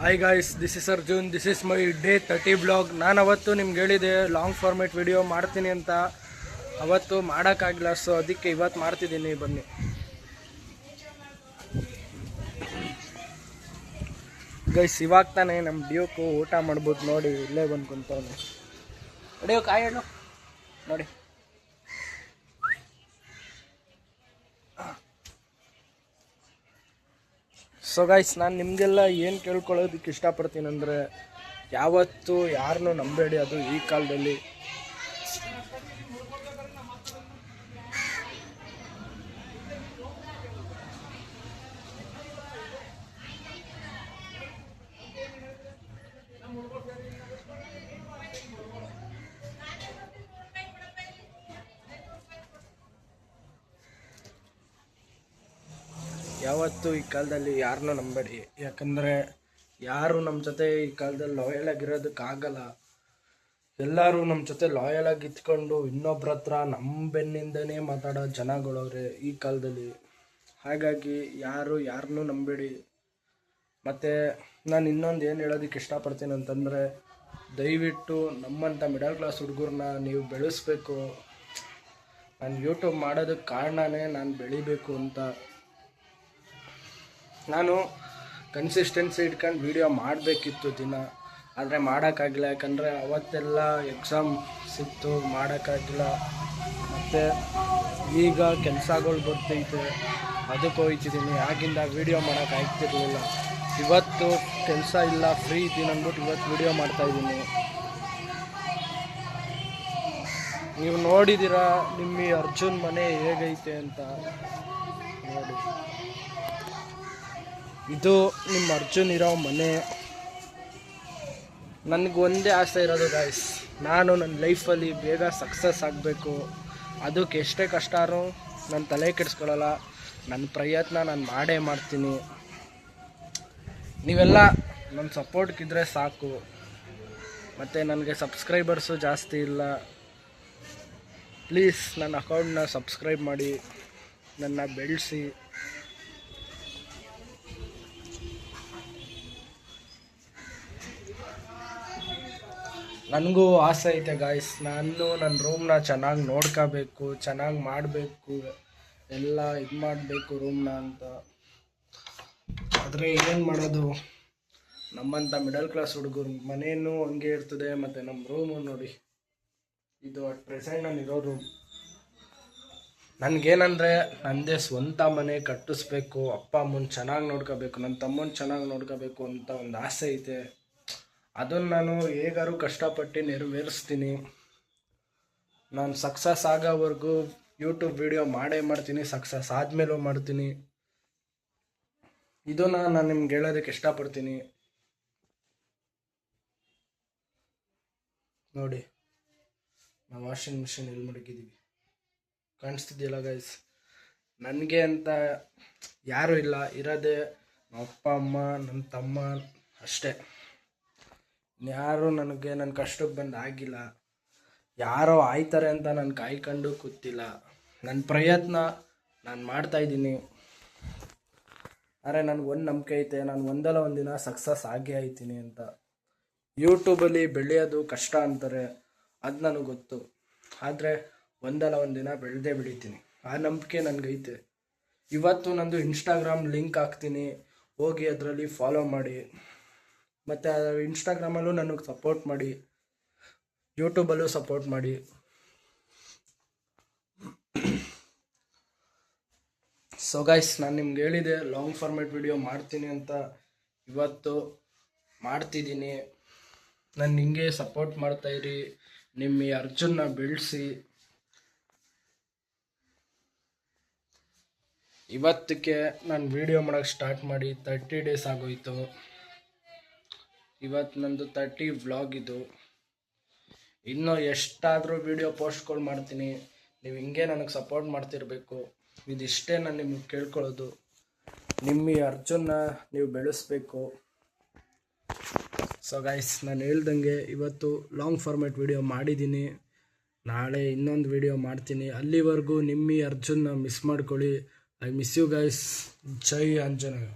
Hi guys, this is Arjun. This is my day 30 vlog. ನಾನು ಅವತ್ತು ನಿಮ್ಗೆ ಹೇಳಿದೆ ಲಾಂಗ್ ಫಾರ್ಮೇಟ್ ವಿಡಿಯೋ ಮಾಡ್ತೀನಿ ಅಂತ. ಅವತ್ತು ಮಾಡೋಕ್ಕಾಗಲಿಲ್ಲ, ಸೊ ಅದಕ್ಕೆ ಇವತ್ತು ಮಾಡ್ತಿದ್ದೀನಿ. ಬನ್ನಿ ಗೈಸ್, ಇವಾಗ ತಾನೇ ನಮ್ಮ ಡಿಯೋಕು ಊಟ ಮಾಡ್ಬೋದು. ನೋಡಿ ಇಲ್ಲೇ ಬಂದು ಕುಂತವನು. ಡಿಯೋ ಕಾಯಿ ಹೇಳು ನೋಡಿ. ಸೊ ಗೈಸ್, ನಾನು ನಿಮಗೆಲ್ಲ ಏನು ಕೇಳ್ಕೊಳ್ಳೋದಕ್ಕೆ ಇಷ್ಟಪಡ್ತೀನಿ ಅಂದರೆ, ಯಾವತ್ತೂ ಯಾರನ್ನೂ ನಂಬೇಡಿ. ಅದು ಈ ಕಾಲದಲ್ಲಿ ಈ ಕಾಲದಲ್ಲಿ ಯಾರನ್ನೂ ನಂಬೇಡಿ. ಯಾಕಂದರೆ ಯಾರು ನಮ್ಮ ಜೊತೆ ಈ ಕಾಲದಲ್ಲಿ ಲಾಯಲ್ ಆಗಿರೋದಕ್ಕಾಗಲ್ಲ. ಎಲ್ಲರೂ ನಮ್ಮ ಜೊತೆ ಲಾಯಲ್ ಆಗಿ ಇತ್ಕೊಂಡು ಇನ್ನೊಬ್ರ ಹತ್ರ ನಮ್ಮ ಬೆನ್ನಿಂದನೇ ಮಾತಾಡೋ ಜನಗಳವ್ರೆ ಈ ಕಾಲದಲ್ಲಿ. ಹಾಗಾಗಿ ಯಾರನ್ನೂ ನಂಬೇಡಿ. ಮತ್ತು ನಾನು ಇನ್ನೊಂದು ಏನು ಹೇಳೋದಕ್ಕೆ ಇಷ್ಟಪಡ್ತೀನಿ ಅಂತಂದರೆ, ದಯವಿಟ್ಟು ನಮ್ಮಂಥ ಮಿಡಲ್ ಕ್ಲಾಸ್ ಹುಡುಗರನ್ನ ನೀವು ಬೆಳೆಸ್ಬೇಕು. ನಾನು ಯೂಟ್ಯೂಬ್ ಮಾಡೋದಕ್ಕೆ ಕಾರಣನೇ ನಾನು ಬೆಳಿಬೇಕು ಅಂತ. ನಾನು ಕನ್ಸಿಸ್ಟೆನ್ಸಿ ಇಟ್ಕೊಂಡು ವೀಡಿಯೋ ಮಾಡಬೇಕಿತ್ತು ದಿನ, ಆದರೆ ಮಾಡೋಕ್ಕಾಗಿಲ್ಲ. ಯಾಕಂದರೆ ಅವತ್ತೆಲ್ಲ ಎಕ್ಸಾಮ್ ಸಿಕ್ತು, ಮಾಡೋಕ್ಕಾಗಿಲ್ಲ. ಮತ್ತು ಈಗ ಕೆಲಸಗಳು ಬರ್ತೈತೆ, ಅದಕ್ಕೆ ಹೋಗ್ತಿದ್ದೀನಿ. ಆಗಿಂದ ವೀಡಿಯೋ ಮಾಡೋಕ್ಕಾಗ್ತಿರ್ಲಿಲ್ಲ. ಇವತ್ತು ಕೆಲಸ ಇಲ್ಲ, ಫ್ರೀ ಇದ್ದೀನಿ ಅಂದ್ಬಿಟ್ಟು ಇವತ್ತು ವೀಡಿಯೋ ಮಾಡ್ತಾಯಿದ್ದೀನಿ. ನೀವು ನೋಡಿದ್ದೀರಾ ನಿಮ್ಮ ಅರ್ಜುನ್ ಮನೆ ಹೇಗೈತೆ ಅಂತ. ನೋಡಿ, ಇದು ನಿಮ್ಮ ಅರ್ಜುನ್ ಇರೋ ಮನೆ. ನನಗೆ ಒಂದೇ ಆಸೆ ಇರೋದು ಗಾಯ್ಸ್, ನಾನು ನನ್ನ ಲೈಫಲ್ಲಿ ಬೇಗ ಸಕ್ಸಸ್ ಆಗಬೇಕು. ಅದಕ್ಕೆ ಎಷ್ಟೇ ಕಷ್ಟನೂ ನಾನು ತಲೆ ಕೆಡಿಸ್ಕೊಳ್ಳಲ್ಲ. ನನ್ನ ಪ್ರಯತ್ನ ನಾನು ಮಾಡೇ ಮಾಡ್ತೀನಿ. ನೀವೆಲ್ಲ ನನ್ನ ಸಪೋರ್ಟ್ಗಿದ್ರೆ ಸಾಕು. ಮತ್ತು ನನಗೆ ಸಬ್ಸ್ಕ್ರೈಬರ್ಸು ಜಾಸ್ತಿ ಇಲ್ಲ. ಪ್ಲೀಸ್ ನನ್ನ ಅಕೌಂಟ್ನ ಸಬ್ಸ್ಕ್ರೈಬ್ ಮಾಡಿ, ನನ್ನ ಬೆಳೆಸಿ. ನನಗೂ ಆಸೆ ಐತೆ ಗಾಯ್ಸ್, ನಾನು ನನ್ನ ರೂಮ್ನ ಚೆನ್ನಾಗಿ ನೋಡ್ಕೋಬೇಕು, ಚೆನ್ನಾಗಿ ಮಾಡಬೇಕು, ಎಲ್ಲ ಇದು ಮಾಡಬೇಕು ರೂಮ್ನ ಅಂತ. ಆದರೆ ಏನು ಮಾಡೋದು, ನಮ್ಮಂಥ ಮಿಡಲ್ ಕ್ಲಾಸ್ ಹುಡುಗರು ಮನೇನೂ ಹಂಗೆ ಇರ್ತದೆ. ಮತ್ತು ನಮ್ಮ ರೂಮು ನೋಡಿ, ಇದು ಅಟ್ ಪ್ರೆಸೆಂಟ್ ನಾನು ಇರೋ ರೂಮ್. ನನಗೇನಂದರೆ, ನನ್ನದೇ ಸ್ವಂತ ಮನೆ ಕಟ್ಟಿಸ್ಬೇಕು, ಅಪ್ಪ ಅಮ್ಮನ ಚೆನ್ನಾಗಿ ನೋಡ್ಕೋಬೇಕು, ನನ್ನ ತಮ್ಮನ ಚೆನ್ನಾಗಿ ನೋಡ್ಕೋಬೇಕು ಅಂತ ಒಂದು ಆಸೆ ಐತೆ. ಅದನ್ನು ನಾನು ಹೇಗಾರು ಕಷ್ಟಪಟ್ಟು ನೆರವೇರಿಸ್ತೀನಿ. ನಾನು ಸಕ್ಸಸ್ ಆಗೋವರೆಗೂ ಯೂಟ್ಯೂಬ್ ವಿಡಿಯೋ ಮಾಡೇ ಮಾಡ್ತೀನಿ, ಸಕ್ಸಸ್ ಆದಮೇಲೂ ಮಾಡ್ತೀನಿ. ಇದನ್ನು ನಾನು ನಿಮ್ಗೆ ಹೇಳೋದಕ್ಕೆ ಇಷ್ಟಪಡ್ತೀನಿ. ನೋಡಿ, ನಾವು ವಾಷಿಂಗ್ ಮಿಷಿನ್ ಎಲ್ಲಿ ಮಡಗಿದ್ದೀವಿ ಕಾಣಿಸ್ತಿದೆಯಲ್ಲ ಗೈಸ್. ನನಗೆ ಅಂತ ಯಾರೂ ಇಲ್ಲ, ಇರೋದೇ ನಮ್ಮ ಅಪ್ಪ ಅಮ್ಮ, ನನ್ನ ತಮ್ಮ ಅಷ್ಟೇ. ಯಾರು ನನಗೆ ನನ್ನ ಕಷ್ಟಕ್ಕೆ ಬಂದು ಆಗಿಲ್ಲ. ಯಾರೋ ಆಯ್ತಾರೆ ಅಂತ ನಾನು ಕಾಯ್ಕೊಂಡು ಕೂತಿಲ್ಲ. ನನ್ನ ಪ್ರಯತ್ನ ನಾನು ಮಾಡ್ತಾಯಿದ್ದೀನಿ. ಆದರೆ ನನಗೊಂದು ನಂಬಿಕೆ ಐತೆ, ನಾನು ಒಂದಲ್ಲ ಒಂದಿನ ಸಕ್ಸಸ್ ಆಗೇ ಆಯ್ತೀನಿ ಅಂತ. ಯೂಟ್ಯೂಬಲ್ಲಿ ಬೆಳೆಯೋದು ಕಷ್ಟ ಅಂತಾರೆ, ಅದು ನನಗೆ ಗೊತ್ತು. ಆದರೆ ಒಂದಲ್ಲ ಒಂದಿನ ಬೆಳೆದೇ ಬೆಳಿತೀನಿ, ಆ ನಂಬಿಕೆ ನನಗೈತೆ. ಇವತ್ತು ನಂದು ಇನ್ಸ್ಟಾಗ್ರಾಮ್ ಲಿಂಕ್ ಹಾಕ್ತೀನಿ, ಹೋಗಿ ಅದರಲ್ಲಿ ಫಾಲೋ ಮಾಡಿ. ಮತ್ತು ಇನ್ಸ್ಟಾಗ್ರಾಮಲ್ಲೂ ನನಗೆ ಸಪೋರ್ಟ್ ಮಾಡಿ, ಯೂಟ್ಯೂಬಲ್ಲೂ ಸಪೋರ್ಟ್ ಮಾಡಿ. ಸೊ ಗೈಸ್, ನಾನು ನಿಮ್ಗೆ ಹೇಳಿದೆ ಲಾಂಗ್ ಫಾರ್ಮೇಟ್ ವಿಡಿಯೋ ಮಾಡ್ತೀನಿ ಅಂತ. ಇವತ್ತು ಮಾಡ್ತಿದ್ದೀನಿ. ನಾನು ಹಿಂಗೆ ಸಪೋರ್ಟ್ ಮಾಡ್ತಾಯಿರಿ. ನಿಮ್ಮ ಈ ಅರ್ಜುನ್ನ ಬೆಳೆಸಿ. ಇವತ್ತಕ್ಕೆ ನಾನು ವೀಡಿಯೋ ಮಾಡೋಕ್ಕೆ ಸ್ಟಾರ್ಟ್ ಮಾಡಿ 30 ಡೇಸ್ ಆಗೋಯ್ತು. ಇವತ್ತು ನಂದು 30 ವ್ಲಾಗ್ ಇದು. ಇನ್ನೂ ಎಷ್ಟಾದರೂ ವೀಡಿಯೋ ಪೋಸ್ಟ್ಗಳು ಮಾಡ್ತೀನಿ. ನೀವು ಹಿಂಗೆ ನನಗೆ ಸಪೋರ್ಟ್ ಮಾಡ್ತಿರಬೇಕು. ಇದಿಷ್ಟೇ ನಾನು ನಿಮಗೆ ಕೇಳ್ಕೊಳ್ಳೋದು. ನಿಮ್ಮ ಅರ್ಜುನ್ನ ನೀವು ಬೆಳೆಸ್ಬೇಕು. ಸೊ ಗೈಸ್, ನಾನು ಹೇಳ್ದಂಗೆ ಇವತ್ತು ಲಾಂಗ್ ಫಾರ್ಮೇಟ್ ವಿಡಿಯೋ ಮಾಡಿದ್ದೀನಿ. ನಾಳೆ ಇನ್ನೊಂದು ವಿಡಿಯೋ ಮಾಡ್ತೀನಿ. ಅಲ್ಲಿವರೆಗೂ ನಿಮ್ಮ ಅರ್ಜುನ್ನ ಮಿಸ್ ಮಾಡ್ಕೊಳ್ಳಿ. I miss you guys. ಜೈ ಆಂಜನೇಯ.